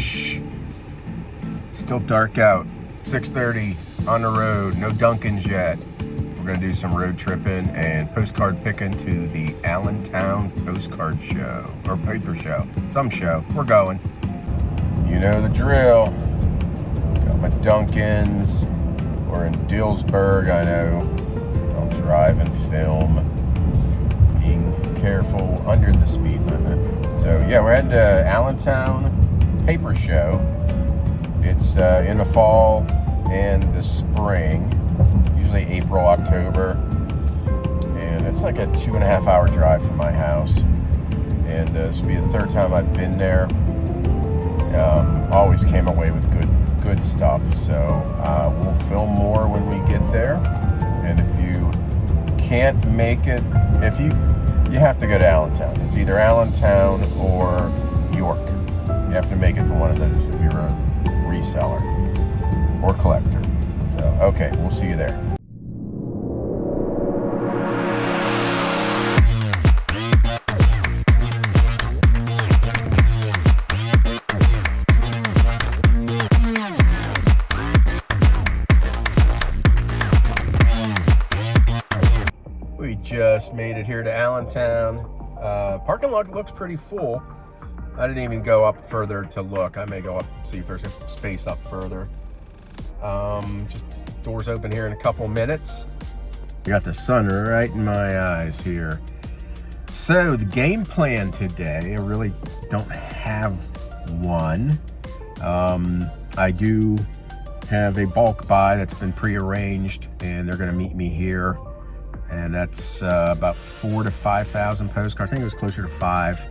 Shh. It's still dark out. 6:30 on the road. No Dunkins yet. We're gonna do some road tripping and postcard picking to the Allentown postcard show or paper show, some show. We're going. You know the drill. Got my Dunkins. We're in Dillsburg. I know. Don't drive and film. Being careful under the speed limit. So yeah, we're heading to Allentown paper show. It's in the fall and the spring, usually April, October, and it's like a 2.5 hour drive from my house. And this will be the third time I've been there. Always came away with good stuff. So we'll film more when we get there. And if you can't make it, you have to go to Allentown. It's either Allentown or York. You have to make it to one of those if you're a reseller or collector. So, okay, we'll see you there. We just made it here to Allentown. Parking lot looks pretty full. I didn't even go up further to look. I may go up, see if there's a space up further. Just doors open here in a couple minutes. You got the sun right in my eyes here. So the game plan today, I really don't have one. I do have a bulk buy that's been prearranged, and they're gonna meet me here. And that's about 4,000 to 5,000 postcards. I think it was closer to 5.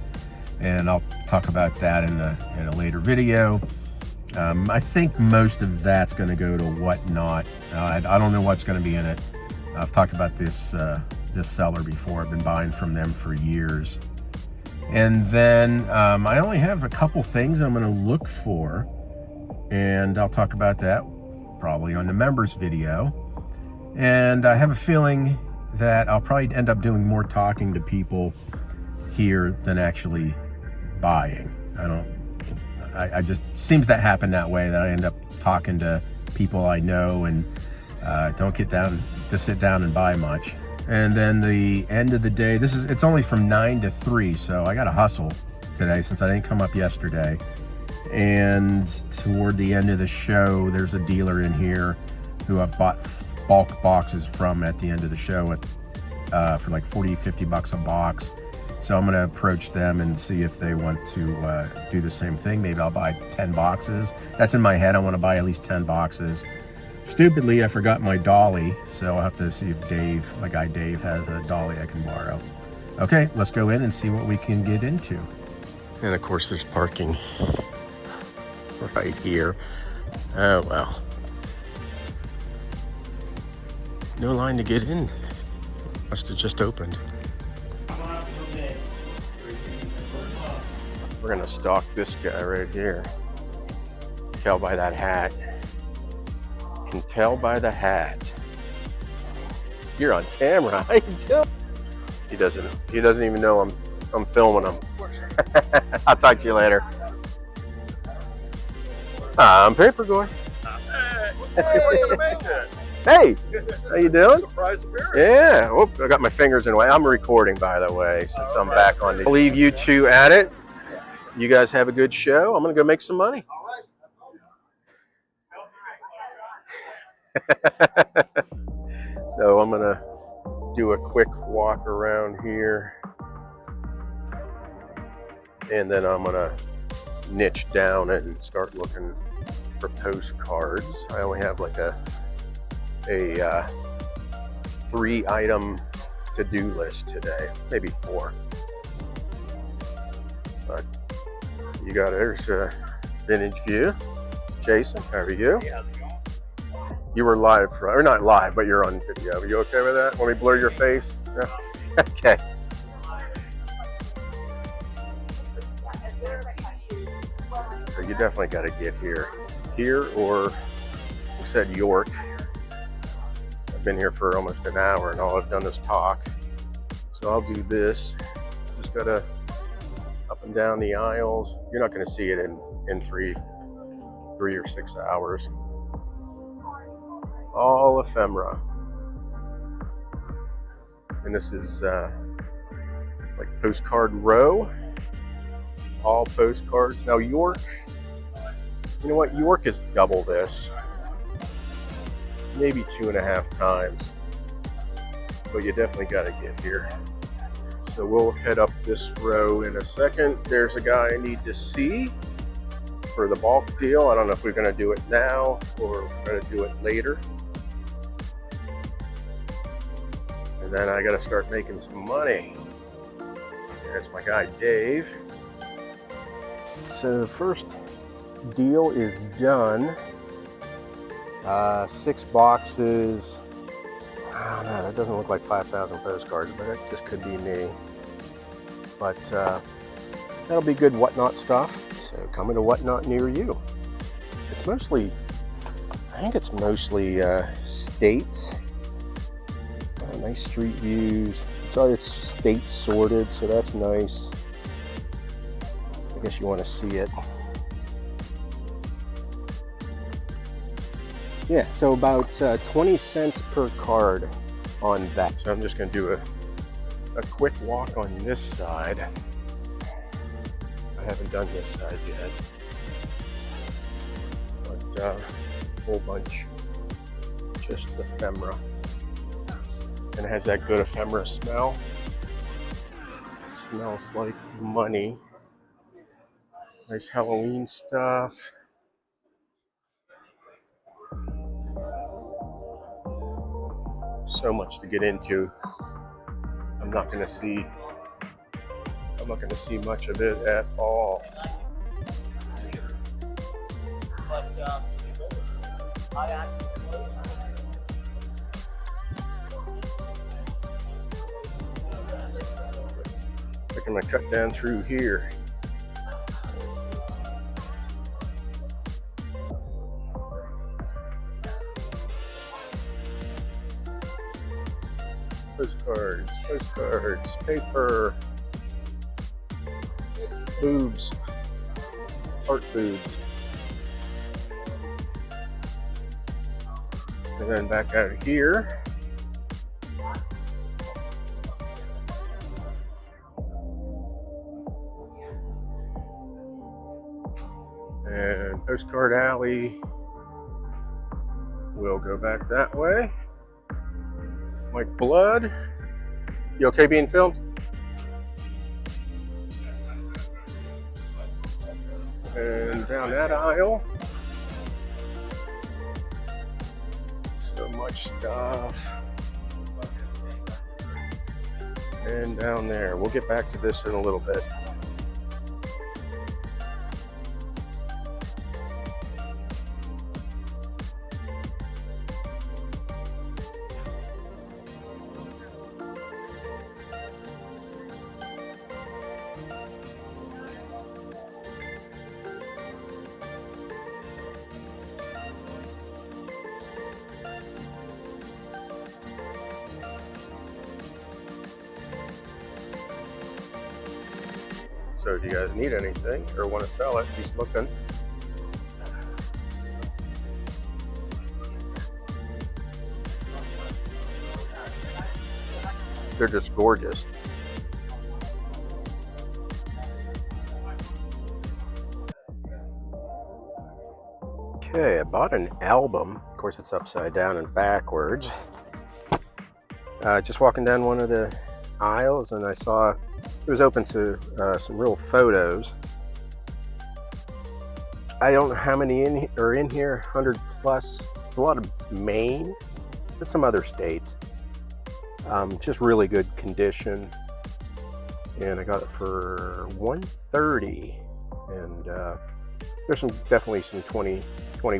And I'll talk about that in a later video. I think most of that's going to go to Whatnot. I don't know what's going to be in it. I've talked about this seller before. I've been buying from them for years. And then I only have a couple things I'm going to look for, and I'll talk about that probably on the members video. And I have a feeling that I'll probably end up doing more talking to people here than actually buying. I just seems that happen that way, that I end up talking to people I know and don't get down to sit down and buy much. And then the end of the day, it's only from 9 to 3, so I got to hustle today since I didn't come up yesterday. And toward the end of the show, there's a dealer in here who I've bought bulk boxes from at the end of the show for like 40, 50 bucks a box. So I'm going to approach them and see if they want to do the same thing. Maybe I'll buy 10 boxes. That's in my head. I want to buy at least 10 boxes. Stupidly, I forgot my dolly, so I'll have to see if my guy Dave, has a dolly I can borrow. Okay, let's go in and see what we can get into. And of course, there's parking right here. Oh, well. No line to get in. Must have just opened. We're gonna stalk this guy right here. Tell by that hat. Can tell by the hat. You're on camera. How you doing? He doesn't even know I'm filming him. I'll talk to you later. I'm Paper Boy. Hey, how you doing? Surprise appearance. Yeah. Oh, I got my fingers in the way. I'm recording, by the way, since I'm back on the. I'll leave you two at it. You guys have a good show. I'm gonna go make some money. So I'm gonna do a quick walk around here, and then I'm gonna niche down and start looking for postcards. I only have like a 3-item to-do list today, maybe 4. But you got there's a vintage view. Jason, how are you? Yeah, how's it going? You were live, or not live, but you're on video. Are you okay with that? Want me to blur your face? No? Okay. So you definitely got to get here, or we said York. I've been here for almost an hour, and all I've done is talk. So I'll do this. Just gotta up Come down the aisles. You're not going to see it in three or 6 hours. All ephemera. And this is like postcard row. All postcards. Now York, you know what? York is double this. Maybe 2.5 times. But you definitely got to get here. So we'll head up this row in a second. There's a guy I need to see for the bulk deal. I don't know if we're going to do it now or we're going to do it later. And then I got to start making some money. There's my guy Dave. So the first deal is done. 6 boxes. I don't know, that doesn't look like 5,000 postcards, but it just could be me. But that'll be good whatnot stuff. So coming to whatnot near you. It's mostly, I think it's mostly states. Nice street views. It's state sorted, so that's nice. I guess you want to see it. Yeah, so about 20 cents per card on that. So I'm just going to do a quick walk on this side. I haven't done this side yet. But a whole bunch. Just ephemera. And it has that good ephemera smell. It smells like money. Nice Halloween stuff. So much to get into. I'm not going to see much of it at all. I'm going to cut down through here. Postcards, paper, boobs, art boobs. And then back out of here. And Postcard Alley. We'll go back that way. Like blood. You okay being filmed? And down that aisle. So much stuff. And down there. We'll get back to this in a little bit. So if you guys need anything or want to sell it, he's looking. They're just gorgeous. Okay, I bought an album. Of course, it's upside down and backwards. Just walking down one of the aisles, and I saw it was open to some real photos. I don't know how many are in here, 100 plus. It's a lot of Maine, but some other states. Just really good condition. And I got it for $130. And there's definitely some $20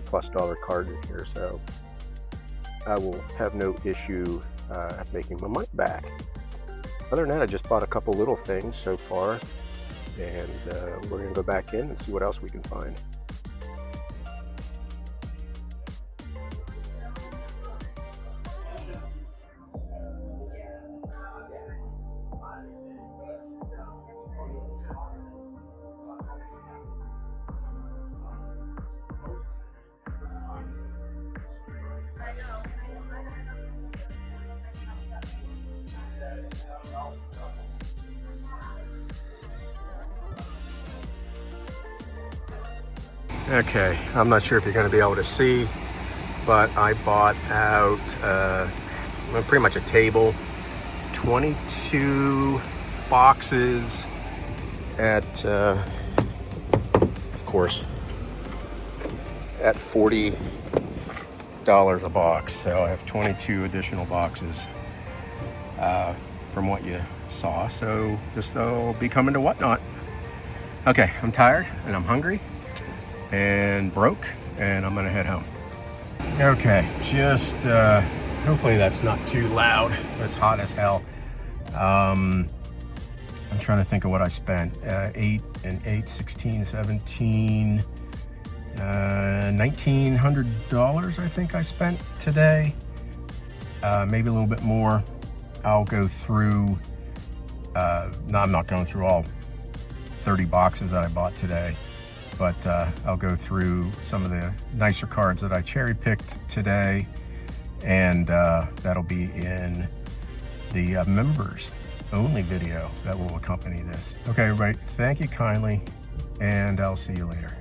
plus cards in here, so I will have no issue making my money back. Other than that, I just bought a couple little things so far, and we're going to go back in and see what else we can find. Okay, I'm not sure if you're going to be able to see, but I bought out pretty much a table, 22 boxes at, of course, at $40 a box. So I have 22 additional boxes from what you saw. So this will be coming to Whatnot. Okay, I'm tired and I'm hungry and broke, and I'm gonna head home. Okay, just hopefully that's not too loud. It's hot as hell. I'm trying to think of what I spent. 8 and 8, 16, 17, $1,900 I think I spent today. Maybe a little bit more. I'll go through, no, I'm not going through all 30 boxes that I bought today, but I'll go through some of the nicer cards that I cherry picked today, and that'll be in the members only video that will accompany this. Okay, everybody, thank you kindly, and I'll see you later.